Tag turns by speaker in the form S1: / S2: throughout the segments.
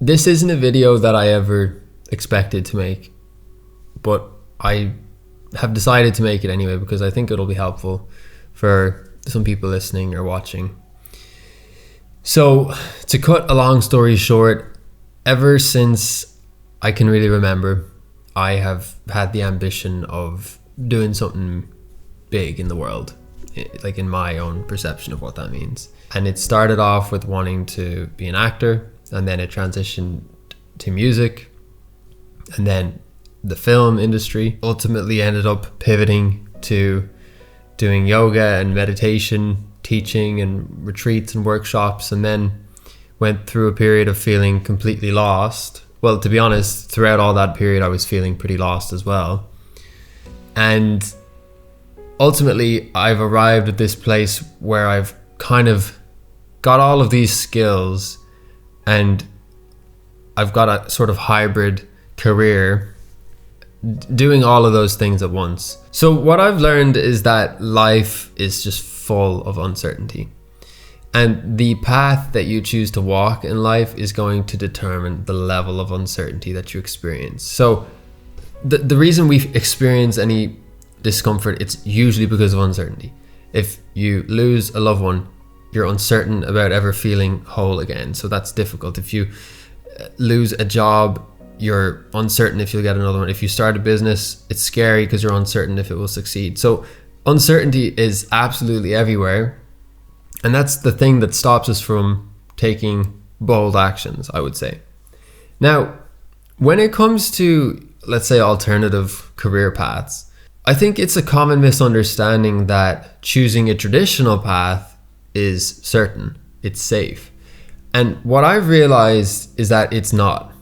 S1: This isn't a video that I ever expected to make, but I have decided to make it anyway because I think it'll be helpful for some people listening or watching. So, to cut a long story short, ever since I can really remember, I have had the ambition of doing something big in the world, like in my own perception of what that means. And it started off with wanting to be an actor, and then it transitioned to music, and then the film industry. Ultimately ended up pivoting to doing yoga and meditation, teaching and retreats and workshops, and then went through a period of feeling completely lost. Well, to be honest, throughout all that period I was feeling pretty lost as well. And ultimately I've arrived at this place where I've kind of got all of these skills and I've got a sort of hybrid career doing all of those things at once. So what I've learned is that life is just full of uncertainty, and the path that you choose to walk in life is going to determine the level of uncertainty that you experience. So the reason we experience any discomfort, it's usually because of uncertainty. If you lose a loved one, you're uncertain about ever feeling whole again, so that's difficult. If you lose a job, you're uncertain if you'll get another one. If you start a business, it's scary because you're uncertain if it will succeed. So uncertainty is absolutely everywhere, and that's the thing that stops us from taking bold actions, I would say. Now, when it comes to, let's say, alternative career paths, I think it's a common misunderstanding that choosing a traditional path is certain, it's safe. And what I've realized is that it's not.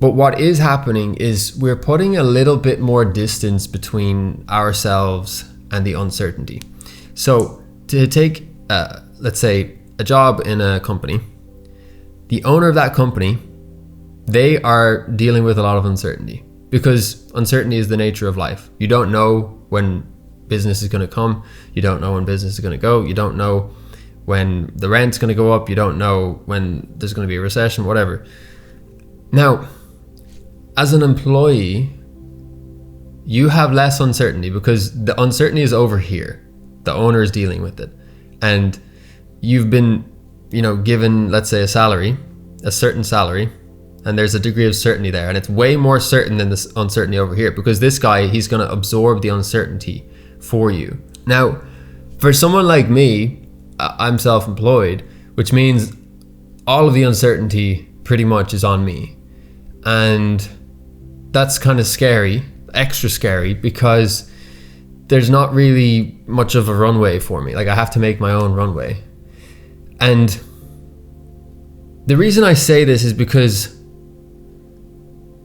S1: But what is happening is we're putting a little bit more distance between ourselves and the uncertainty. So to take, let's say, a job in a company, the owner of that company, they are dealing with a lot of uncertainty because uncertainty is the nature of life. You don't know when business is going to come. You don't know when business is going to go. You don't know when the rent's going to go up. You don't know when there's going to be a recession, whatever. Now, as an employee, you have less uncertainty because the uncertainty is over here. The owner is dealing with it. And you've been, given, let's say, a certain salary, and there's a degree of certainty there. And it's way more certain than this uncertainty over here because this guy, he's going to absorb the uncertainty for you. Now, for someone like me, I'm self-employed, which means all of the uncertainty pretty much is on me. And that's kind of scary, extra scary, because there's not really much of a runway for me. Like, I have to make my own runway. And the reason I say this is because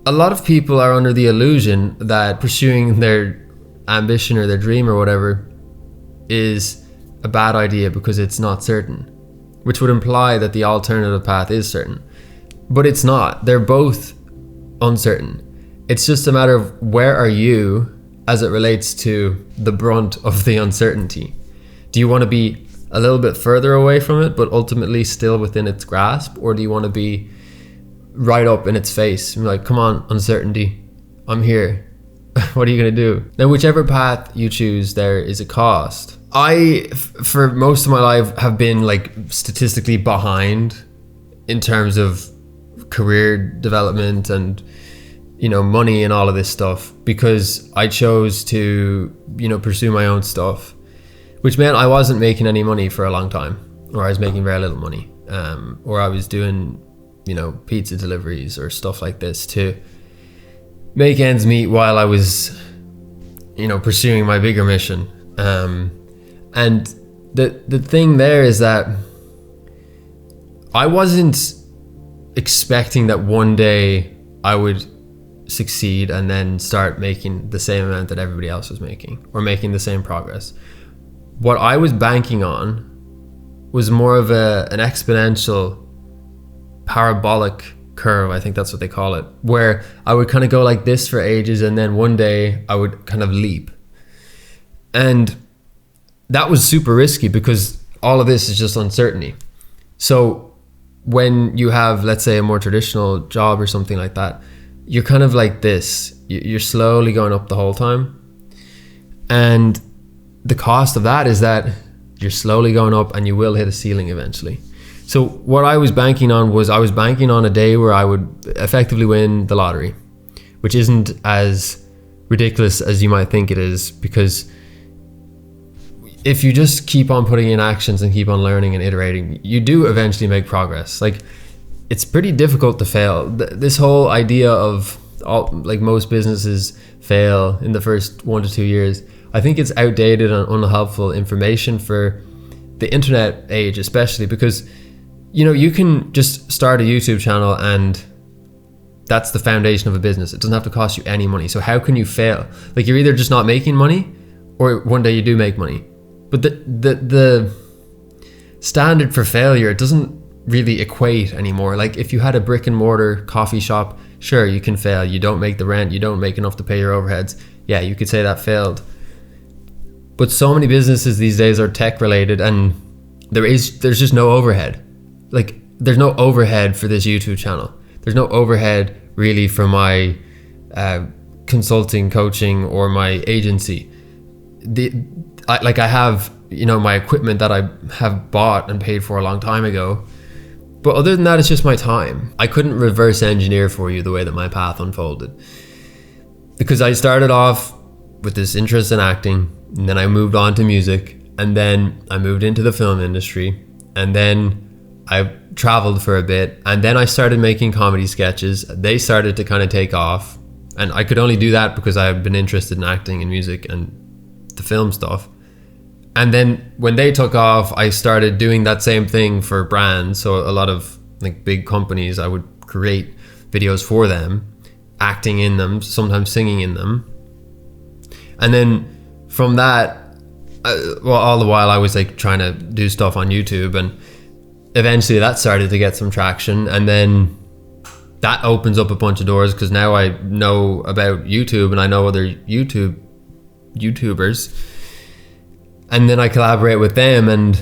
S1: a lot of people are under the illusion that pursuing their ambition or their dream or whatever is a bad idea because it's not certain, which would imply that the alternative path is certain. But it's not. They're both uncertain. It's just a matter of where are you as it relates to the brunt of the uncertainty. Do you want to be a little bit further away from it but ultimately still within its grasp, or do you want to be right up in its face and be like, come on, uncertainty, I'm here. What are you going to do? Now, whichever path you choose, there is a cost. For most of my life, have been like statistically behind in terms of career development and money and all of this stuff because I chose to pursue my own stuff, which meant I wasn't making any money for a long time, or I was making very little money, or I was doing pizza deliveries or stuff like this to make ends meet while I was pursuing my bigger mission. And the thing there is that I wasn't expecting that one day I would succeed and then start making the same amount that everybody else was making or making the same progress. What I was banking on was more of an exponential parabolic curve, I think that's what they call it, where I would kind of go like this for ages and then one day I would kind of leap. And that was super risky because all of this is just uncertainty. So when you have, let's say, a more traditional job or something like that, you're kind of like this. You're slowly going up the whole time. And the cost of that is that you're slowly going up and you will hit a ceiling eventually. So what I was banking on was, I was banking on a day where I would effectively win the lottery, which isn't as ridiculous as you might think it is, because if you just keep on putting in actions and keep on learning and iterating, you do eventually make progress. Like, it's pretty difficult to fail. This whole idea of most businesses fail in the first 1 to 2 years, I think it's outdated and unhelpful information for the internet age, especially because, you can just start a YouTube channel and that's the foundation of a business. It doesn't have to cost you any money. So how can you fail? Like, you're either just not making money or one day you do make money. But the standard for failure, it doesn't really equate anymore. Like, if you had a brick and mortar coffee shop, sure, you can fail. You don't make the rent, you don't make enough to pay your overheads. Yeah, you could say that failed. But so many businesses these days are tech related, and there's just no overhead. Like, there's no overhead for this YouTube channel. There's no overhead really for my consulting, coaching, or my agency. I have, my equipment that I have bought and paid for a long time ago. But other than that, it's just my time. I couldn't reverse engineer for you the way that my path unfolded. Because I started off with this interest in acting, and then I moved on to music, and then I moved into the film industry, and then I traveled for a bit, and then I started making comedy sketches. They started to kind of take off, and I could only do that because I've been interested in acting and music and the film stuff. And then when they took off, I started doing that same thing for brands. So a lot of big companies, I would create videos for them, acting in them, sometimes singing in them. And then from that, all the while I was trying to do stuff on YouTube, and eventually that started to get some traction. And then that opens up a bunch of doors, because now I know about YouTube and I know other YouTubers. And then I collaborate with them, and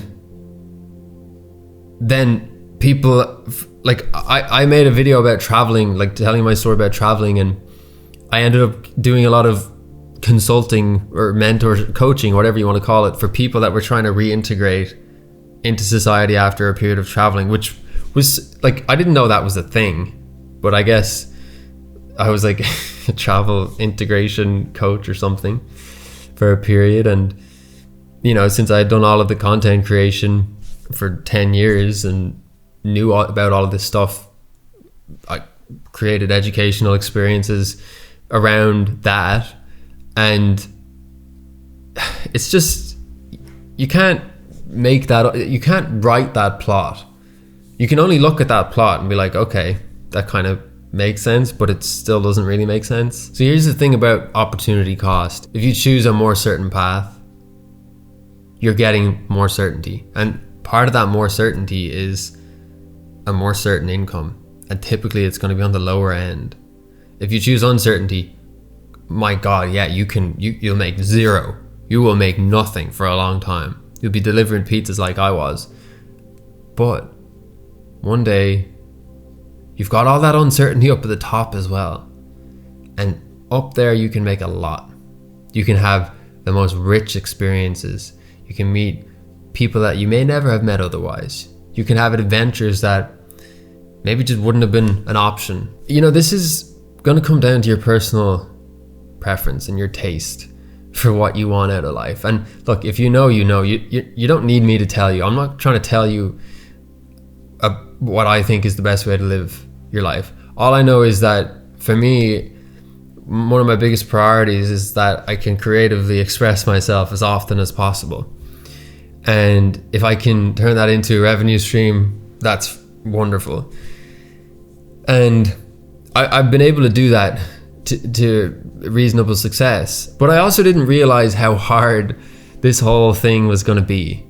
S1: then people I made a video about traveling, telling my story about traveling, and I ended up doing a lot of consulting or mentor coaching, whatever you want to call it, for people that were trying to reintegrate into society after a period of traveling, which was I didn't know that was a thing, but I guess I was a travel integration coach or something for a period. And since I had done all of the content creation for 10 years and knew about all of this stuff, I created educational experiences around that. And it's just, you can't write that plot. You can only look at that plot and be like, okay, that kind of makes sense, but it still doesn't really make sense. So here's the thing about opportunity cost. If you choose a more certain path, you're getting more certainty. And part of that more certainty is a more certain income. And typically it's going to be on the lower end. If you choose uncertainty, my God, yeah, you'll make zero. You will make nothing for a long time. You'll be delivering pizzas like I was. But one day, you've got all that uncertainty up at the top as well. And up there you can make a lot. You can have the most rich experiences. You can meet people that you may never have met otherwise. You can have adventures that maybe just wouldn't have been an option. This is going to come down to your personal preference and your taste for what you want out of life. And look, if you know, you don't need me to tell you. I'm not trying to tell you what I think is the best way to live your life. All I know is that for me, one of my biggest priorities is that I can creatively express myself as often as possible. And if I can turn that into a revenue stream, that's wonderful. And I've been able to do that to reasonable success. But I also didn't realize how hard this whole thing was going to be.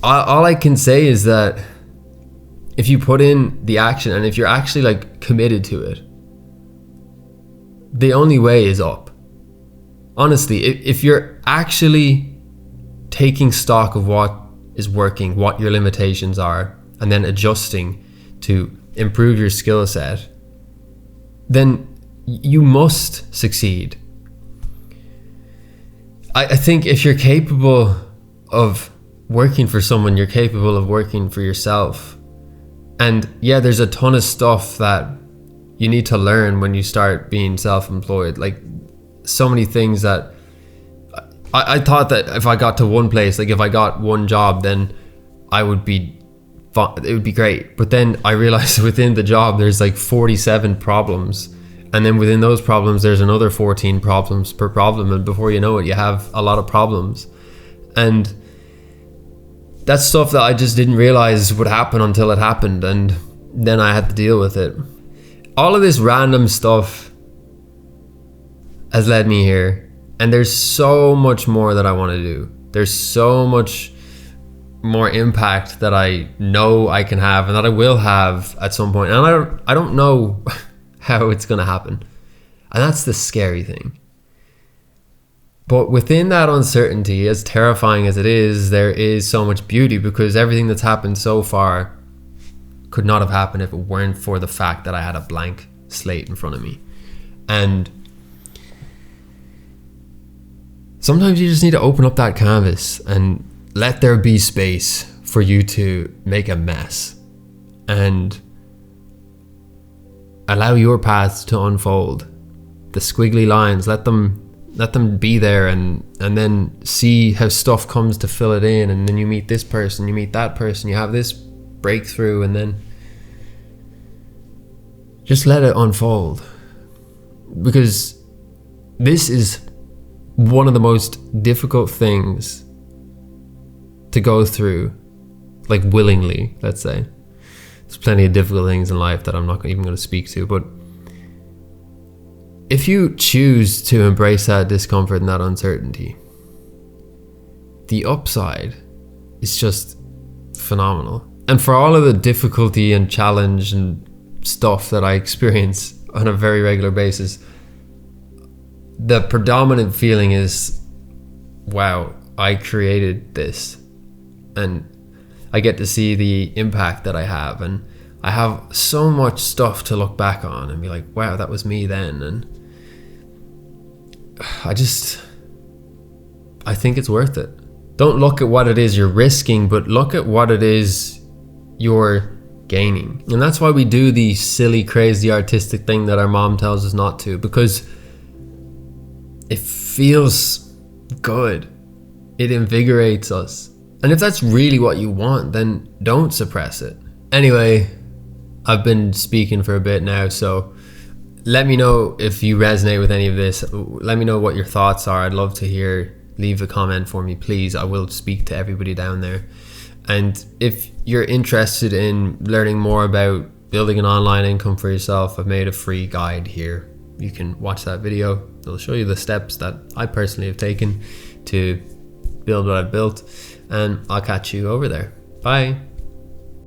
S1: All I can say is that if you put in the action and if you're actually committed to it, the only way is up. Honestly, if you're actually taking stock of what is working, what your limitations are, and then adjusting to improve your skill set, then you must succeed. I think if you're capable of working for someone, you're capable of working for yourself. And yeah, there's a ton of stuff that you need to learn when you start being self-employed. Like so many things that I thought that if I got to one place, like if I got one job, then it would be great. But then I realized within the job, there's like 47 problems. And then within those problems, there's another 14 problems per problem. And before you know it, you have a lot of problems. And that's stuff that I just didn't realize would happen until it happened. And then I had to deal with it. All of this random stuff has led me here. And there's so much more that I want to do. There's so much more impact that I know I can have and that I will have at some point. And I don't know how it's going to happen. And that's the scary thing. But within that uncertainty, as terrifying as it is, there is so much beauty, because everything that's happened so far could not have happened if it weren't for the fact that I had a blank slate in front of me. And sometimes you just need to open up that canvas and let there be space for you to make a mess and allow your paths to unfold. The squiggly lines, let them be there, and then see how stuff comes to fill it in. And then you meet this person, you meet that person, you have this breakthrough, and then just let it unfold. Because this is one of the most difficult things to go through, like willingly, let's say. There's plenty of difficult things in life that I'm not even going to speak to, but if you choose to embrace that discomfort and that uncertainty, the upside is just phenomenal. And for all of the difficulty and challenge and stuff that I experience on a very regular basis, the predominant feeling is, wow, I created this, and I get to see the impact that I have, and I have so much stuff to look back on and be like, wow, that was me then. And I think it's worth it. Don't look at what it is you're risking, but look at what it is you're gaining. And that's why we do the silly, crazy, artistic thing that our mom tells us not to, because it feels good. It invigorates us. And if that's really what you want, then don't suppress it. Anyway, I've been speaking for a bit now, so let me know if you resonate with any of this. Let me know what your thoughts are. I'd love to hear. Leave a comment for me, please. I will speak to everybody down there. And if you're interested in learning more about building an online income for yourself, I've made a free guide here. You can watch that video. It'll show you the steps that I personally have taken to build what I've built. And I'll catch you over there. Bye.